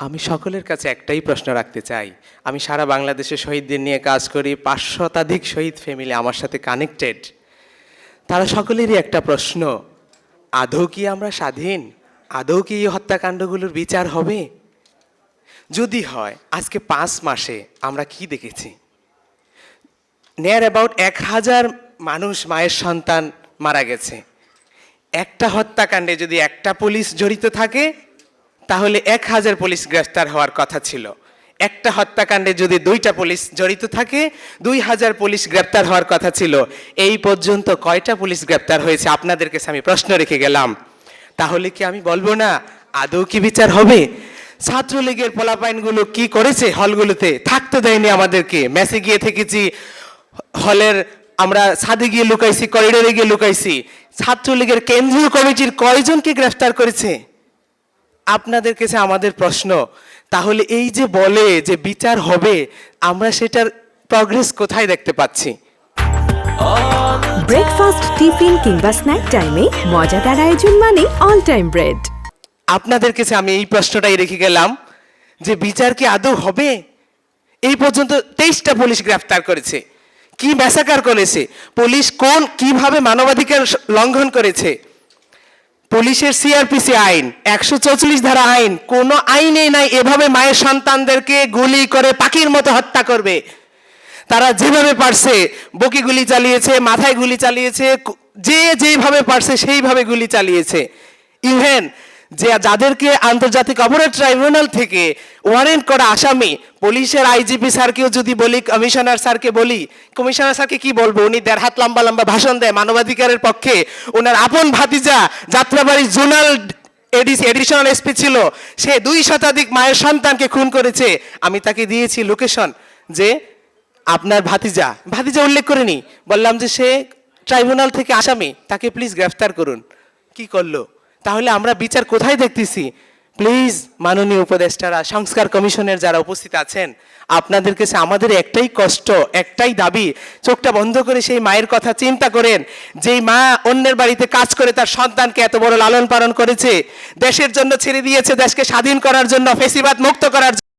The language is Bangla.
আমি সকলের কাছে একটাই প্রশ্ন রাখতে চাই। আমি সারা বাংলাদেশে শহীদদের নিয়ে কাজ করি, ৫০০ শতাধিক শহীদ ফ্যামিলি আমার সাথে কানেক্টেড। তারা সকলেরই একটা প্রশ্ন, আদৌ কি আমরা স্বাধীন? আদৌ কি এই হত্যাকাণ্ডগুলোর বিচার হবে? যদি হয়, আজকে ৫ মাসে আমরা কি দেখেছি? নিয়ার অ্যাবাউট ১,০০০ মানুষ, মায়ের সন্তান মারা গেছে। একটা হত্যাকাণ্ডে যদি একটা পুলিশ জড়িত থাকে, তাহলে ১,০০০ পুলিশ গ্রেফতার হওয়ার কথা ছিল। একটা হত্যাকাণ্ডে যদি ২টা পুলিশ জড়িত থাকে, ২,০০০ পুলিশ গ্রেপ্তার হওয়ার কথা ছিল। এই পর্যন্ত কয়টা পুলিশ গ্রেপ্তার হয়েছে? আপনাদের কাছে আমি প্রশ্ন রেখে গেলাম। তাহলে কি আমি বলবো না আদৌ কি বিচার হবে? ছাত্রলীগের পোলাপাইনগুলো কি করেছে? হলগুলোতে থাকতে দেয়নি আমাদেরকে। মেসে গিয়ে থেকেছি, হলের আমরা ছাদে গিয়ে লুকাইছি, করিডোরে গিয়ে লুকাইছি। ছাত্রলীগের কেন্দ্রীয় কমিটির কয়জনকে গ্রেফতার করেছে? আপনাদের কাছে আমাদের প্রশ্ন, তাহলে এই যে বলে যে বিচার হবে, আমরা সেটার প্রগ্রেস কোথায় দেখতে পাচ্ছি? ব্রেকফাস্ট, টিফিন কিংবা স্ন্যাক টাইমে মজাদার আয়োজন মানে অল টাইম ব্রেড। আপনাদের কাছে আমি এই প্রশ্নটাই রেখে গেলাম যে বিচার কি আদৌ হবে? এই পর্যন্ত ২৩টা পুলিশ গ্রেফতার করেছে। কি ম্যাসাকার করেছে পুলিশ? কিভাবে মানবাধিকার লঙ্ঘন করেছে? পুলিশের সিআরপিসি আইন, ১৪৪ ধারা আইন, কোনো আইনেই নাই এভাবে মায়ের সন্তানদেরকে গুলি করে পাখির মতো হত্যা করবে। তারা যেভাবে পারছে বুকে গুলি চালিয়েছে, মাথায় গুলি চালিয়েছে, যে যেভাবে পারছে সেইভাবে গুলি চালিয়েছে। ইভেন যাদেরকে আন্তর্জাতিক অপরাধ ট্রাইব্যুনাল থেকে ওয়ারেন্ট করা আসামি, পুলিশের আইজিপি স্যারকেও যদি বলি, কমিশনার স্যারকে বলি, কমিশনার স্যারকে কি বলবো? উনি ১.৫ হাত লম্বা লম্বা ভাষণ দেয় মানবাধিকারের পক্ষে। ওনার আপন ভাতিজা যাত্রাবাড়ি জোনাল এডিশনাল এসপি ছিল, সে ২ শতাধিক মায়ের সন্তানকে খুন করেছে। আমি তাকে দিয়েছি লোকেশন, যে আপনার ভাতিজা উল্লেখ করিনি, বললাম যে সে ট্রাইব্যুনাল থেকে আসামি, তাকে প্লিজ গ্রেফতার করুন। কি করলো? তাহলে আমরা বিচার কোথায় দেখতেছি? প্লিজ মাননীয় উপদেষ্টারা, সংস্কার কমিশনের যারা উপস্থিত আছেন, আপনাদের কাছে আমাদের একটাই কষ্ট, একটাই দাবি, চোখটা বন্ধ করে সেই মায়ের কথা চিন্তা করেন, যেই মা অন্যের বাড়িতে কাজ করে তার সন্তানকে এত বড় লালন পালন করেছে, দেশের জন্য ছেড়ে দিয়েছে, দেশকে স্বাধীন করার জন্য, ফেসিবাদ মুক্ত করার জন্য।